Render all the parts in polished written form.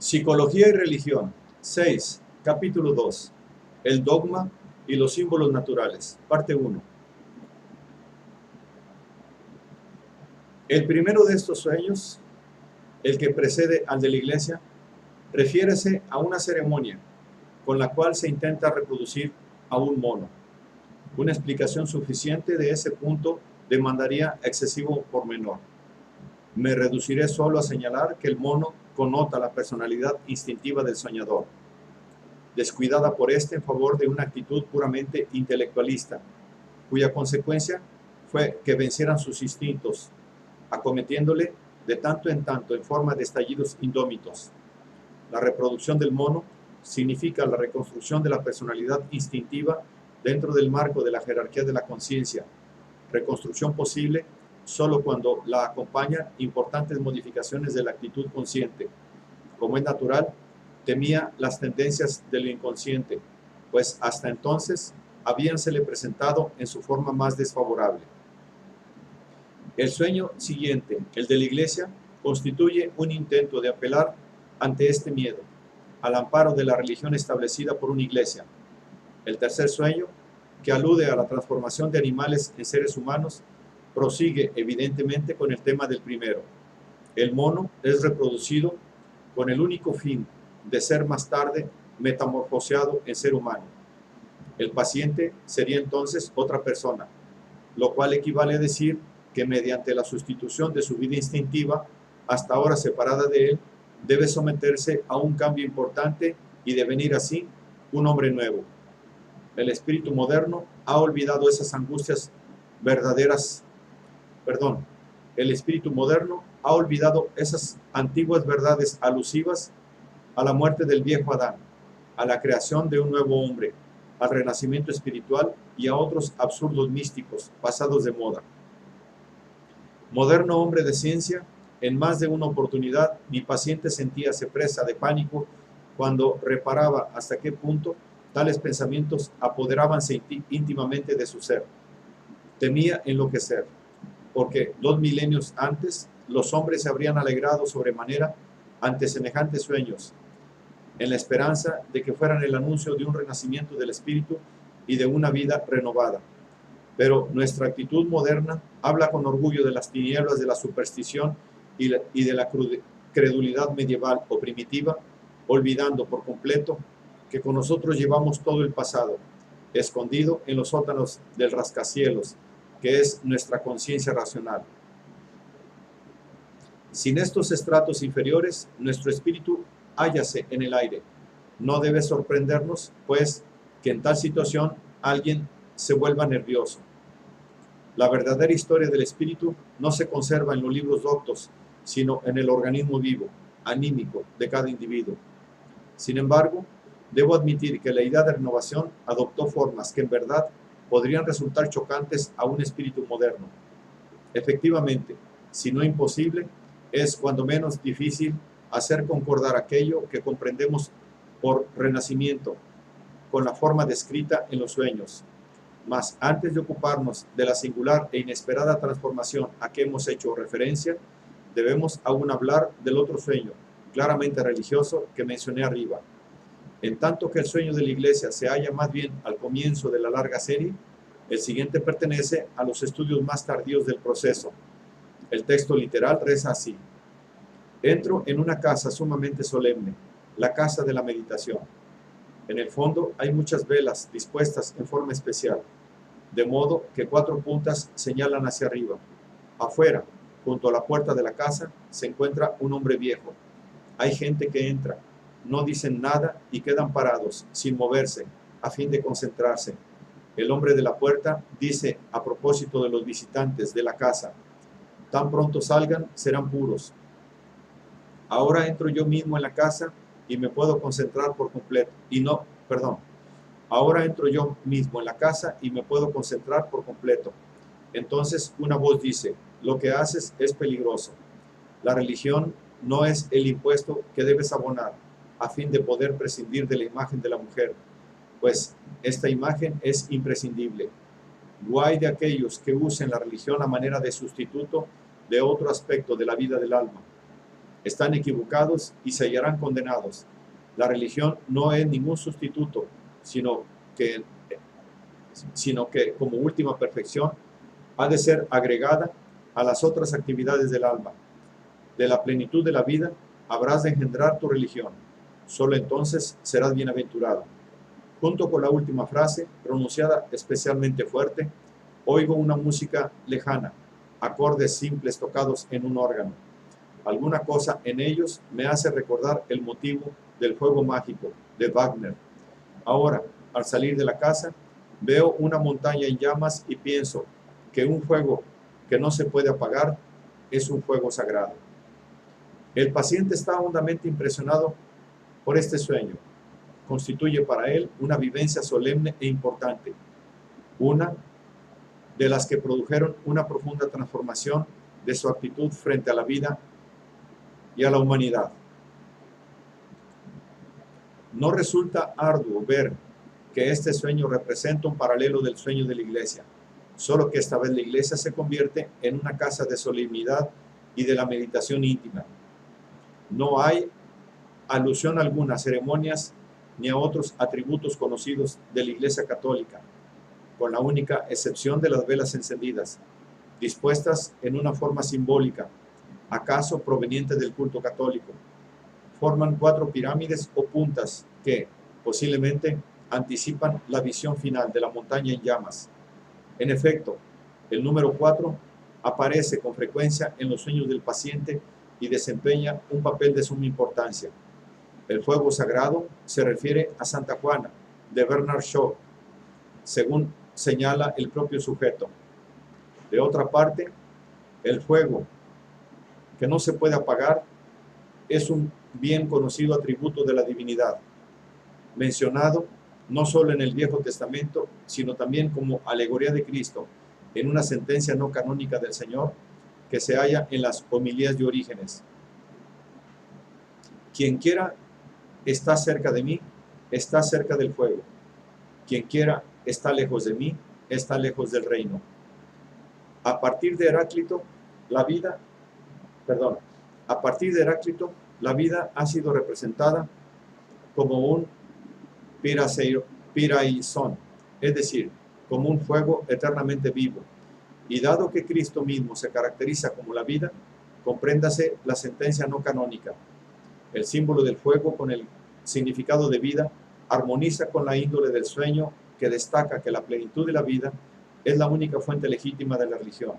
Psicología y religión. 6. Capítulo 2. El dogma y los símbolos naturales. Parte 1. El primero de estos sueños, el que precede al de la iglesia, refiérese a una ceremonia con la cual se intenta reproducir a un mono. Una explicación suficiente de ese punto demandaría excesivo pormenor. Me reduciré solo a señalar que el mono connota la personalidad instintiva del soñador, descuidada por éste en favor de una actitud puramente intelectualista, cuya consecuencia fue que vencieran sus instintos, acometiéndole de tanto en tanto en forma de estallidos indómitos. La reproducción del mono significa la reconstrucción de la personalidad instintiva dentro del marco de la jerarquía de la conciencia, reconstrucción posible solo cuando la acompañan importantes modificaciones de la actitud consciente. Como es natural, temía las tendencias de lo inconsciente, pues hasta entonces habíansele presentado en su forma más desfavorable. El sueño siguiente, el de la iglesia, constituye un intento de apelar ante este miedo, al amparo de la religión establecida por una iglesia. El tercer sueño, que alude a la transformación de animales en seres humanos, prosigue evidentemente con el tema del primero. El mono es reproducido con el único fin de ser más tarde metamorfoseado en ser humano. El paciente sería entonces otra persona, lo cual equivale a decir que mediante la sustitución de su vida instintiva, hasta ahora separada de él, debe someterse a un cambio importante y devenir así un hombre nuevo. El espíritu moderno ha olvidado esas angustias verdaderas. El espíritu moderno ha olvidado esas antiguas verdades alusivas a la muerte del viejo Adán, a la creación de un nuevo hombre, al renacimiento espiritual y a otros absurdos místicos pasados de moda. Moderno hombre de ciencia, en más de una oportunidad mi paciente sentíase presa de pánico cuando reparaba hasta qué punto tales pensamientos apoderábanse íntimamente de su ser. Temía enloquecer, porque 2 milenios antes los hombres se habrían alegrado sobremanera ante semejantes sueños, en la esperanza de que fueran el anuncio de un renacimiento del espíritu y de una vida renovada. Pero nuestra actitud moderna habla con orgullo de las tinieblas de la superstición y de la credulidad medieval o primitiva, olvidando por completo que con nosotros llevamos todo el pasado, escondido en los sótanos del rascacielos, que es nuestra conciencia racional. Sin estos estratos inferiores, nuestro espíritu hállase en el aire. No debe sorprendernos, pues, que en tal situación alguien se vuelva nervioso. La verdadera historia del espíritu no se conserva en los libros doctos, sino en el organismo vivo, anímico de cada individuo. Sin embargo, debo admitir que la idea de renovación adoptó formas que en verdad podrían resultar chocantes a un espíritu moderno. Efectivamente, si no imposible, es cuando menos difícil hacer concordar aquello que comprendemos por renacimiento con la forma descrita en los sueños. Mas antes de ocuparnos de la singular e inesperada transformación a que hemos hecho referencia, debemos aún hablar del otro sueño, claramente religioso, que mencioné arriba. En tanto que el sueño de la iglesia se halla más bien al comienzo de la larga serie, el siguiente pertenece a los estudios más tardíos del proceso. El texto literal reza así: entro en una casa sumamente solemne, la casa de la meditación. En el fondo hay muchas velas dispuestas en forma especial, de modo que 4 puntas señalan hacia arriba. Afuera, junto a la puerta de la casa, se encuentra un hombre viejo. Hay gente que entra, no dicen nada y quedan parados, sin moverse, a fin de concentrarse. El hombre de la puerta dice a propósito de los visitantes de la casa: tan pronto salgan, serán puros. Ahora entro yo mismo en la casa y me puedo concentrar por completo. Ahora entro yo mismo en la casa y me puedo concentrar por completo. Entonces una voz dice: lo que haces es peligroso. La religión no es el impuesto que debes abonar a fin de poder prescindir de la imagen de la mujer, pues esta imagen es imprescindible. Guay de aquellos que usen la religión a manera de sustituto de otro aspecto de la vida del alma. Están equivocados y se hallarán condenados. La religión no es ningún sustituto, sino que como última perfección ha de ser agregada a las otras actividades del alma. De la plenitud de la vida habrás de engendrar tu religión. Solo entonces serás bienaventurado. Junto con la última frase, pronunciada especialmente fuerte, oigo una música lejana, acordes simples tocados en un órgano. Alguna cosa en ellos me hace recordar el motivo del juego mágico de Wagner. Ahora, al salir de la casa, veo una montaña en llamas y pienso que un fuego que no se puede apagar es un fuego sagrado. El paciente está hondamente impresionado por este sueño. Constituye para él una vivencia solemne e importante, una de las que produjeron una profunda transformación de su actitud frente a la vida y a la humanidad. No resulta arduo ver que este sueño representa un paralelo del sueño de la iglesia, solo que esta vez la iglesia se convierte en una casa de solemnidad y de la meditación íntima. No hay alusión alguna a ceremonias ni a otros atributos conocidos de la Iglesia Católica, con la única excepción de las velas encendidas, dispuestas en una forma simbólica, acaso proveniente del culto católico. Forman 4 pirámides o puntas que, posiblemente, anticipan la visión final de la montaña en llamas. En efecto, el número 4 aparece con frecuencia en los sueños del paciente y desempeña un papel de suma importancia. El fuego sagrado se refiere a Santa Juana de Bernard Shaw, según señala el propio sujeto. De otra parte, el fuego que no se puede apagar es un bien conocido atributo de la divinidad, mencionado no solo en el Viejo Testamento, sino también como alegoría de Cristo en una sentencia no canónica del Señor que se halla en las homilías de Orígenes. Quien quiera está cerca de mí, está cerca del fuego. Quien quiera está lejos de mí, está lejos del reino. A partir de Heráclito, la vida ha sido representada como un piraizón, es decir, como un fuego eternamente vivo. Y dado que Cristo mismo se caracteriza como la vida, compréndase la sentencia no canónica. El símbolo del fuego con el significado de vida armoniza con la índole del sueño que destaca que la plenitud de la vida es la única fuente legítima de la religión.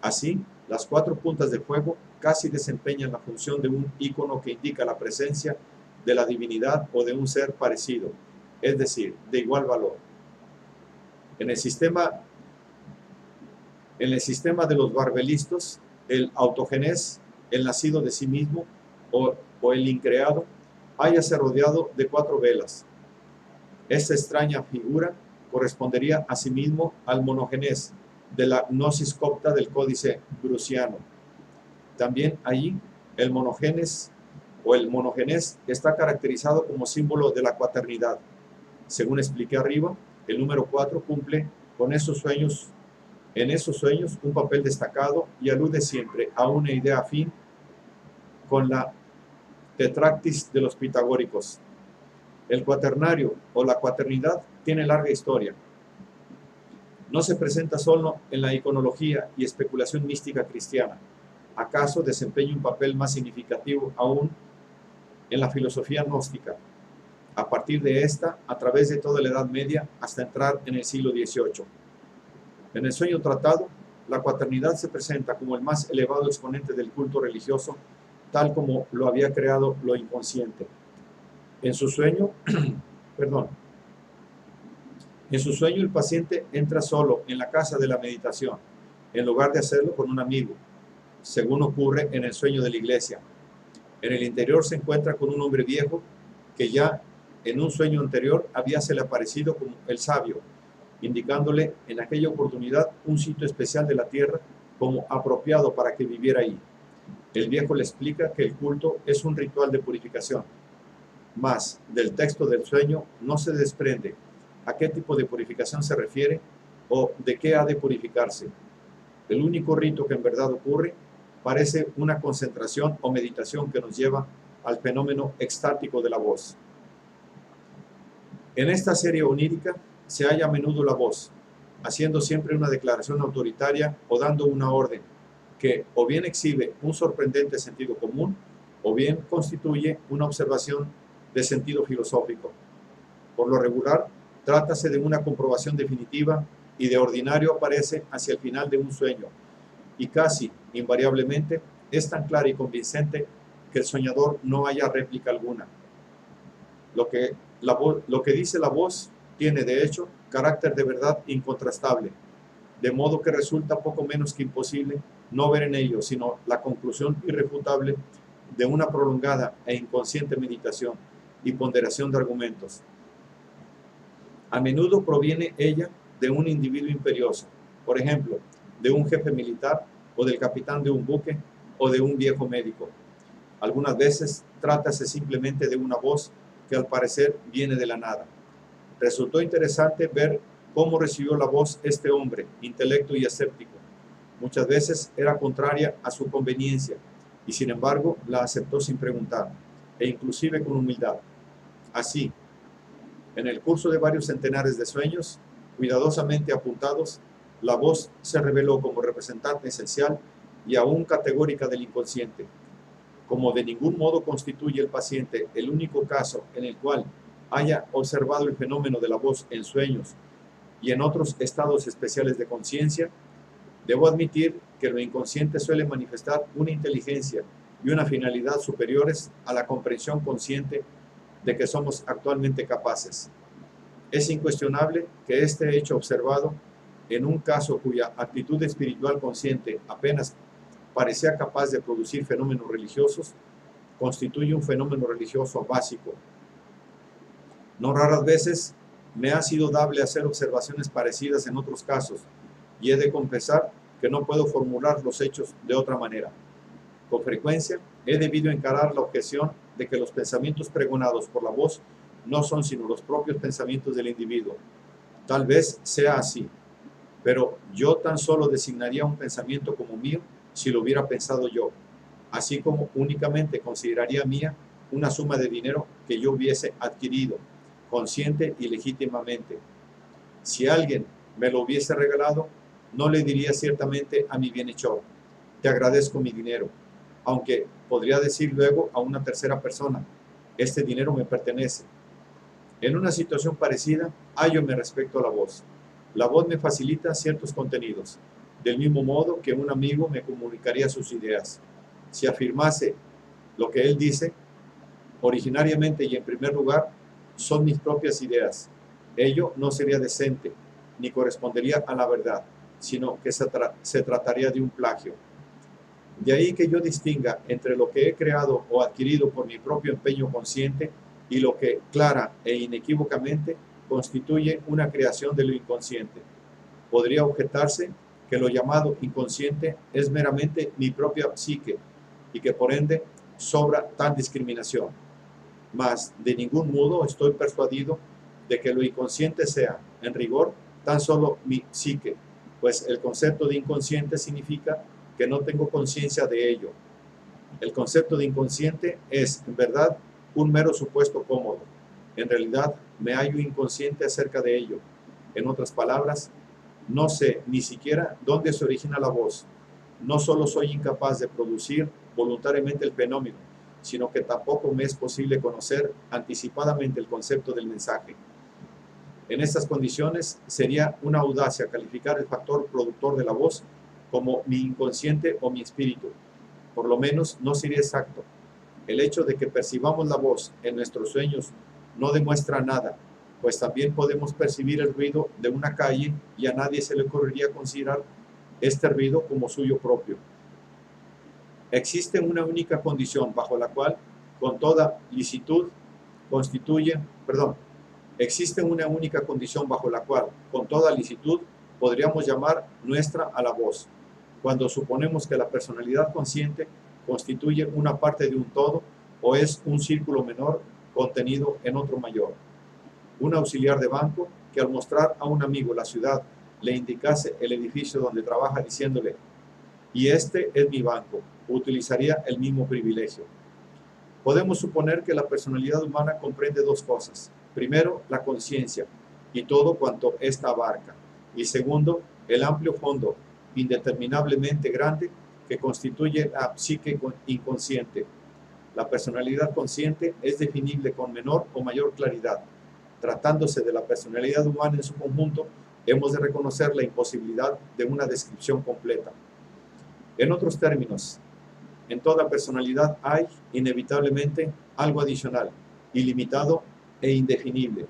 Así, las 4 puntas del fuego casi desempeñan la función de un ícono que indica la presencia de la divinidad o de un ser parecido, es decir, de igual valor. En el sistema de los barbelistos, el autogenés, el nacido de sí mismo, o el increado, hállase rodeado de 4 velas. Esta extraña figura correspondería asimismo al monogenés de la gnosis copta del códice bruciano. También allí el monogenés está caracterizado como símbolo de la cuaternidad. Según expliqué arriba, el número 4 cumple en esos sueños un papel destacado y alude siempre a una idea afín con la tetractis de los pitagóricos. El cuaternario o la cuaternidad tiene larga historia. No se presenta solo en la iconología y especulación mística cristiana. ¿Acaso desempeña un papel más significativo aún en la filosofía gnóstica? A partir de esta, a través de toda la Edad Media, hasta entrar en el siglo XVIII. En el sueño tratado, la cuaternidad se presenta como el más elevado exponente del culto religioso, tal como lo había creado lo inconsciente. En su sueño, el paciente entra solo en la casa de la meditación, en lugar de hacerlo con un amigo, según ocurre en el sueño de la iglesia. En el interior se encuentra con un hombre viejo que ya en un sueño anterior habíasele aparecido como el sabio, indicándole en aquella oportunidad un sitio especial de la tierra como apropiado para que viviera ahí. El viejo le explica que el culto es un ritual de purificación, mas del texto del sueño no se desprende a qué tipo de purificación se refiere o de qué ha de purificarse. El único rito que en verdad ocurre parece una concentración o meditación que nos lleva al fenómeno extático de la voz. En esta serie onírica se halla a menudo la voz, haciendo siempre una declaración autoritaria o dando una orden que o bien exhibe un sorprendente sentido común o bien constituye una observación de sentido filosófico. Por lo regular, trátase de una comprobación definitiva y de ordinario aparece hacia el final de un sueño, y casi invariablemente es tan clara y convincente que el soñador no haya réplica alguna. Lo que dice la voz tiene, de hecho, carácter de verdad incontrastable, de modo que resulta poco menos que imposible no ver en ello sino la conclusión irrefutable de una prolongada e inconsciente meditación y ponderación de argumentos. A menudo proviene ella de un individuo imperioso, por ejemplo, de un jefe militar o del capitán de un buque o de un viejo médico. Algunas veces trátase simplemente de una voz que al parecer viene de la nada. Resultó interesante ver cómo recibió la voz este hombre, intelecto y escéptico. Muchas veces era contraria a su conveniencia y sin embargo la aceptó sin preguntar, e inclusive con humildad. Así, en el curso de varios centenares de sueños, cuidadosamente apuntados, la voz se reveló como representante esencial y aún categórica del inconsciente. Como de ningún modo constituye el paciente el único caso en el cual haya observado el fenómeno de la voz en sueños y en otros estados especiales de conciencia, debo admitir que lo inconsciente suele manifestar una inteligencia y una finalidad superiores a la comprensión consciente de que somos actualmente capaces. Es incuestionable que este hecho observado en un caso cuya actitud espiritual consciente apenas parecía capaz de producir fenómenos religiosos, constituye un fenómeno religioso básico. No raras veces me ha sido dable hacer observaciones parecidas en otros casos, y he de confesar que no puedo formular los hechos de otra manera. Con frecuencia he debido encarar la objeción de que los pensamientos pregonados por la voz no son sino los propios pensamientos del individuo. Tal vez sea así, pero yo tan solo designaría un pensamiento como mío si lo hubiera pensado yo, así como únicamente consideraría mía una suma de dinero que yo hubiese adquirido, consciente y legítimamente. Si alguien me lo hubiese regalado, no le diría ciertamente a mi bienhechor, te agradezco mi dinero, aunque podría decir luego a una tercera persona, este dinero me pertenece. En una situación parecida, hállome respecto a la voz. La voz me facilita ciertos contenidos, del mismo modo que un amigo me comunicaría sus ideas. Si afirmase lo que él dice, originariamente y en primer lugar, son mis propias ideas. Ello no sería decente, ni correspondería a la verdad, sino que se trataría de un plagio. De ahí que yo distinga entre lo que he creado o adquirido por mi propio empeño consciente y lo que clara e inequívocamente constituye una creación de lo inconsciente. Podría objetarse que lo llamado inconsciente es meramente mi propia psique y que por ende sobra tal discriminación. Mas de ningún modo estoy persuadido de que lo inconsciente sea, en rigor, tan solo mi psique, pues el concepto de inconsciente significa que no tengo conciencia de ello. El concepto de inconsciente es, en verdad, un mero supuesto cómodo. En realidad, me hallo inconsciente acerca de ello. En otras palabras, no sé ni siquiera dónde se origina la voz. No solo soy incapaz de producir voluntariamente el fenómeno, sino que tampoco me es posible conocer anticipadamente el concepto del mensaje. En estas condiciones, sería una audacia calificar el factor productor de la voz como mi inconsciente o mi espíritu. Por lo menos no sería exacto. El hecho de que percibamos la voz en nuestros sueños no demuestra nada, pues también podemos percibir el ruido de una calle y a nadie se le ocurriría considerar este ruido como suyo propio. Existe una única condición bajo la cual con toda licitud podríamos llamar nuestra a la voz, cuando suponemos que la personalidad consciente constituye una parte de un todo o es un círculo menor contenido en otro mayor. Un auxiliar de banco que al mostrar a un amigo la ciudad le indicase el edificio donde trabaja diciéndole: y este es mi banco, utilizaría el mismo privilegio. Podemos suponer que la personalidad humana comprende dos cosas. Primero, la conciencia y todo cuanto ésta abarca. Y segundo, el amplio fondo indeterminablemente grande que constituye la psique inconsciente. La personalidad consciente es definible con menor o mayor claridad. Tratándose de la personalidad humana en su conjunto, hemos de reconocer la imposibilidad de una descripción completa. En otros términos, en toda personalidad hay, inevitablemente, algo adicional, ilimitado e indefinible,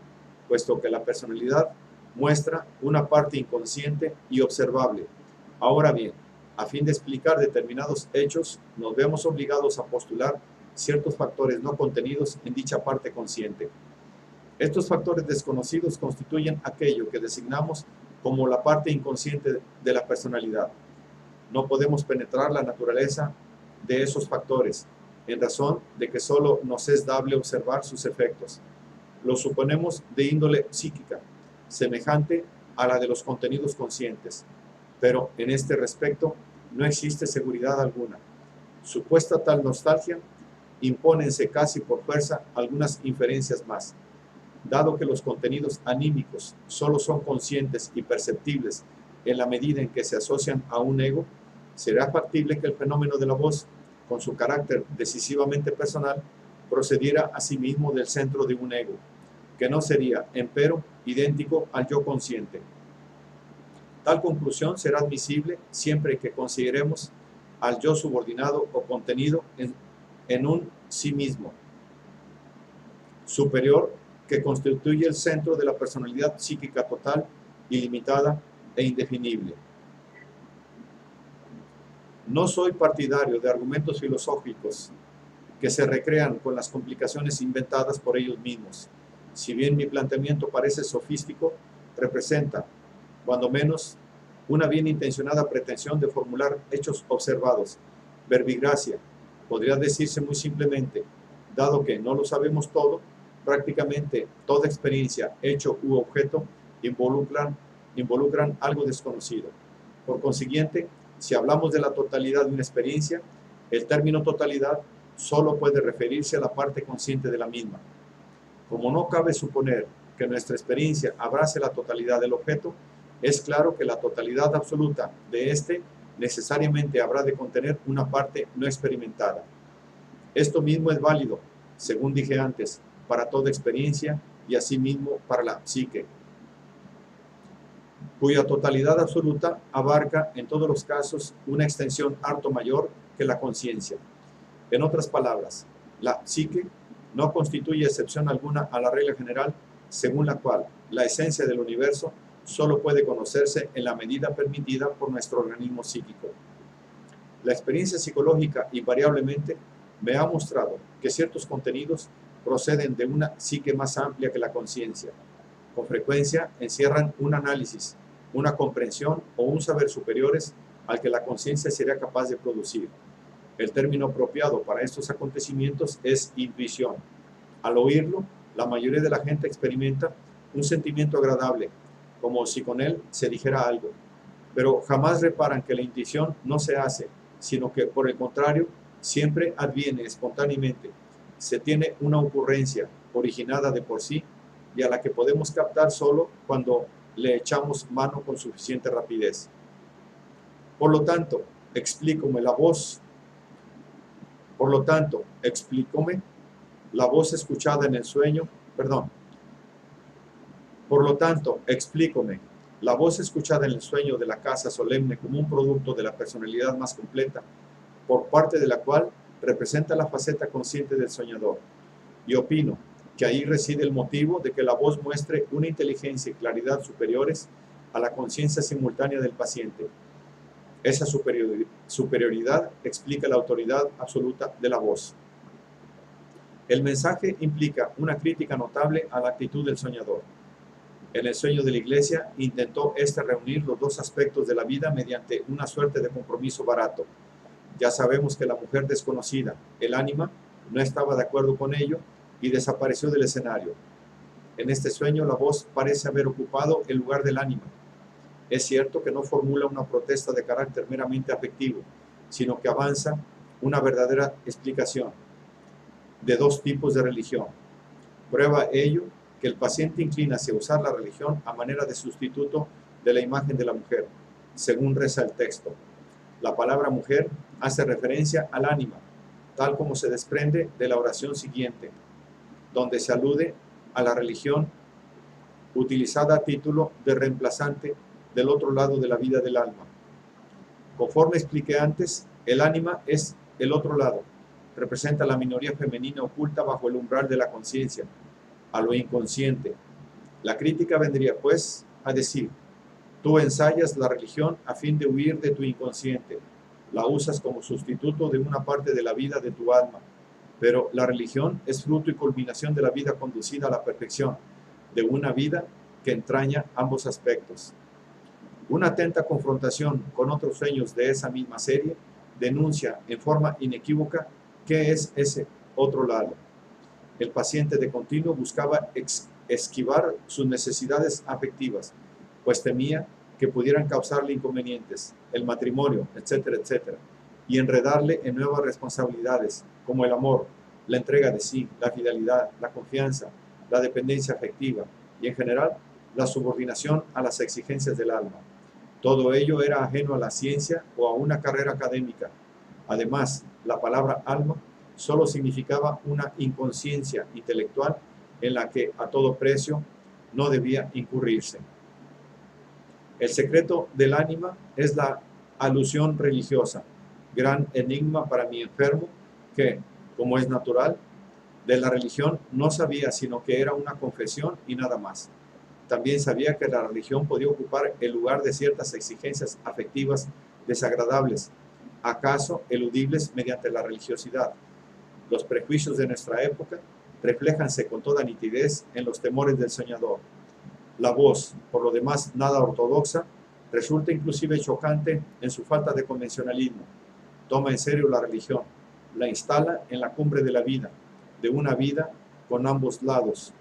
puesto que la personalidad muestra una parte inconsciente y observable. Ahora bien, a fin de explicar determinados hechos, nos vemos obligados a postular ciertos factores no contenidos en dicha parte consciente. Estos factores desconocidos constituyen aquello que designamos como la parte inconsciente de la personalidad. No podemos penetrar la naturaleza de esos factores, en razón de que solo nos es dable observar sus efectos. Los suponemos de índole psíquica, semejante a la de los contenidos conscientes, pero en este respecto no existe seguridad alguna. Supuesta tal nostalgia, impónense casi por fuerza algunas inferencias más. Dado que los contenidos anímicos solo son conscientes y perceptibles en la medida en que se asocian a un ego, será factible que el fenómeno de la voz, con su carácter decisivamente personal, procediera a sí mismo del centro de un ego, que no sería, empero, idéntico al yo consciente. Tal conclusión será admisible siempre que consideremos al yo subordinado o contenido en un sí mismo, superior, que constituye el centro de la personalidad psíquica total, ilimitada e indefinible. No soy partidario de argumentos filosóficos que se recrean con las complicaciones inventadas por ellos mismos. Si bien mi planteamiento parece sofístico, representa, cuando menos, una bien intencionada pretensión de formular hechos observados. Verbigracia, podría decirse muy simplemente, dado que no lo sabemos todo, prácticamente toda experiencia, hecho u objeto involucran algo desconocido. Por consiguiente, si hablamos de la totalidad de una experiencia, el término totalidad solo puede referirse a la parte consciente de la misma. Como no cabe suponer que nuestra experiencia abrace la totalidad del objeto, es claro que la totalidad absoluta de éste necesariamente habrá de contener una parte no experimentada. Esto mismo es válido, según dije antes, para toda experiencia y asimismo para la psique, cuya totalidad absoluta abarca en todos los casos una extensión harto mayor que la conciencia. En otras palabras, la psique no constituye excepción alguna a la regla general según la cual la esencia del universo solo puede conocerse en la medida permitida por nuestro organismo psíquico. La experiencia psicológica invariablemente me ha mostrado que ciertos contenidos proceden de una psique más amplia que la conciencia. Con frecuencia encierran un análisis, una comprensión o un saber superiores al que la conciencia sería capaz de producir. El término apropiado para estos acontecimientos es intuición. Al oírlo, la mayoría de la gente experimenta un sentimiento agradable, como si con él se dijera algo, pero jamás reparan que la intuición no se hace, sino que, por el contrario, siempre adviene espontáneamente. Se tiene una ocurrencia originada de por sí y a la que podemos captar solo cuando le echamos mano con suficiente rapidez. Por lo tanto, explícome la voz escuchada en el sueño, la voz escuchada en el sueño de la casa solemne como un producto de la personalidad más completa, por parte de la cual representa la faceta consciente del soñador. Y opino que ahí reside el motivo de que la voz muestre una inteligencia y claridad superiores a la conciencia simultánea del paciente. Esa superioridad explica la autoridad absoluta de la voz. El mensaje implica una crítica notable a la actitud del soñador. En el sueño de la iglesia intentó reunir los dos aspectos de la vida mediante una suerte de compromiso barato. Ya sabemos que la mujer desconocida, el ánima, no estaba de acuerdo con ello y desapareció del escenario. En este sueño la voz parece haber ocupado el lugar del ánima. Es cierto que no formula una protesta de carácter meramente afectivo, sino que avanza una verdadera explicación de dos tipos de religión. Prueba ello que el paciente inclina hacia usar la religión a manera de sustituto de la imagen de la mujer, según reza el texto. La palabra mujer hace referencia al ánima, tal como se desprende de la oración siguiente, donde se alude a la religión utilizada a título de reemplazante del otro lado de la vida del alma. Conforme expliqué antes, el ánima es el otro lado, representa la minoría femenina oculta bajo el umbral de la conciencia, a lo inconsciente. La crítica vendría, pues, a decir: tú ensayas la religión a fin de huir de tu inconsciente, la usas como sustituto de una parte de la vida de tu alma, pero la religión es fruto y culminación de la vida conducida a la perfección, de una vida que entraña ambos aspectos. Una atenta confrontación con otros sueños de esa misma serie denuncia en forma inequívoca qué es ese otro lado. El paciente de continuo buscaba esquivar sus necesidades afectivas, pues temía que pudieran causarle inconvenientes, el matrimonio, etcétera, etcétera, y enredarle en nuevas responsabilidades, como el amor, la entrega de sí, la fidelidad, la confianza, la dependencia afectiva y, en general, la subordinación a las exigencias del alma. Todo ello era ajeno a la ciencia o a una carrera académica. Además, la palabra alma solo significaba una inconsciencia intelectual en la que a todo precio no debía incurrirse. El secreto del ánima es la alusión religiosa, gran enigma para mi enfermo que, como es natural, de la religión no sabía sino que era una confesión y nada más. También sabía que la religión podía ocupar el lugar de ciertas exigencias afectivas desagradables, acaso eludibles mediante la religiosidad. Los prejuicios de nuestra época refléjanse con toda nitidez en los temores del soñador. La voz, por lo demás nada ortodoxa, resulta inclusive chocante en su falta de convencionalismo. Toma en serio la religión, la instala en la cumbre de la vida, de una vida con ambos lados,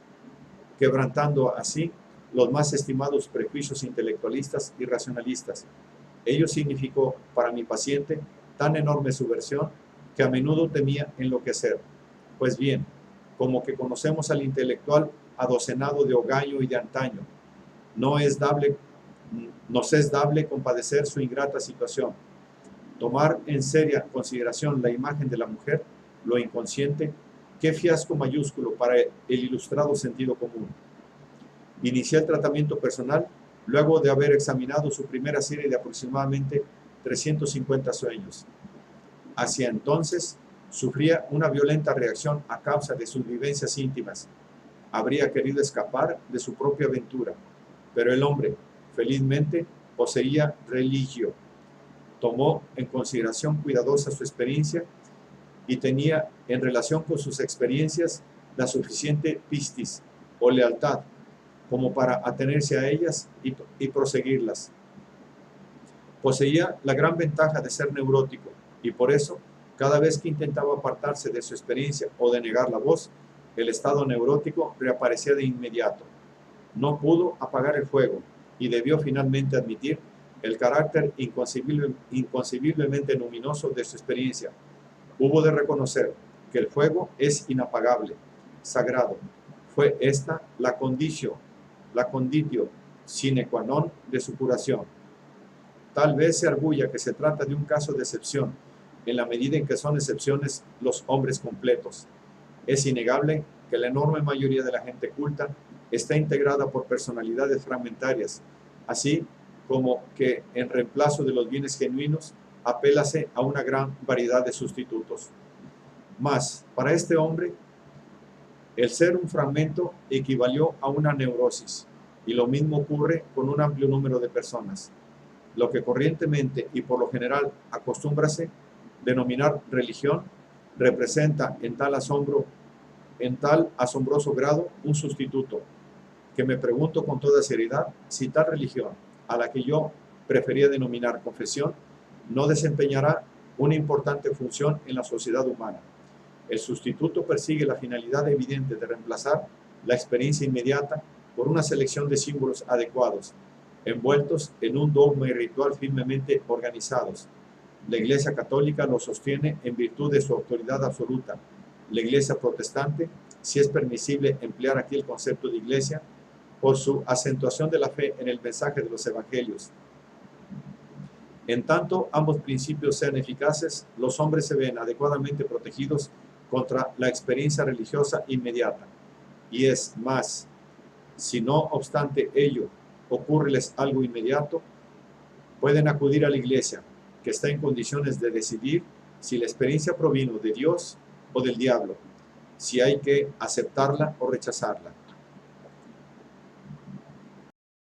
quebrantando así los más estimados prejuicios intelectualistas y racionalistas. Ello significó para mi paciente tan enorme subversión que a menudo temía enloquecer. Pues bien, como que conocemos al intelectual adocenado de hogaño y de antaño, nos es dable compadecer su ingrata situación. Tomar en seria consideración la imagen de la mujer, lo inconsciente, qué fiasco mayúsculo para el ilustrado sentido común. Inicié el tratamiento personal luego de haber examinado su primera serie de aproximadamente 350 sueños. Hacia entonces sufría una violenta reacción a causa de sus vivencias íntimas. Habría querido escapar de su propia aventura, pero el hombre, felizmente, poseía religio. Tomó en consideración cuidadosa su experiencia y tenía en relación con sus experiencias la suficiente pistis o lealtad como para atenerse a ellas y proseguirlas. Poseía la gran ventaja de ser neurótico y por eso, cada vez que intentaba apartarse de su experiencia o de negar la voz, el estado neurótico reaparecía de inmediato. No pudo apagar el fuego y debió finalmente admitir el carácter inconcebiblemente luminoso de su experiencia. Hubo de reconocer que el fuego es inapagable, sagrado. Fue esta la conditio sine qua non de su curación. Tal vez se arguya que se trata de un caso de excepción, en la medida en que son excepciones los hombres completos. Es innegable que la enorme mayoría de la gente culta está integrada por personalidades fragmentarias, así como que en reemplazo de los bienes genuinos apélase a una gran variedad de sustitutos. Mas, para este hombre, el ser un fragmento equivalió a una neurosis, y lo mismo ocurre con un amplio número de personas. Lo que corrientemente y por lo general acostúmbrase denominar religión representa en tal asombroso grado un sustituto, que me pregunto con toda seriedad si tal religión, a la que yo prefería denominar confesión, no desempeñará una importante función en la sociedad humana. El sustituto persigue la finalidad evidente de reemplazar la experiencia inmediata por una selección de símbolos adecuados, envueltos en un dogma y ritual firmemente organizados. La Iglesia Católica lo sostiene en virtud de su autoridad absoluta. La Iglesia Protestante, si es permisible emplear aquí el concepto de iglesia, por su acentuación de la fe en el mensaje de los evangelios. En tanto ambos principios sean eficaces, los hombres se ven adecuadamente protegidos contra la experiencia religiosa inmediata. Y es más, si no obstante ello ocurreles algo inmediato, pueden acudir a la iglesia, que está en condiciones de decidir si la experiencia provino de Dios o del diablo, si hay que aceptarla o rechazarla.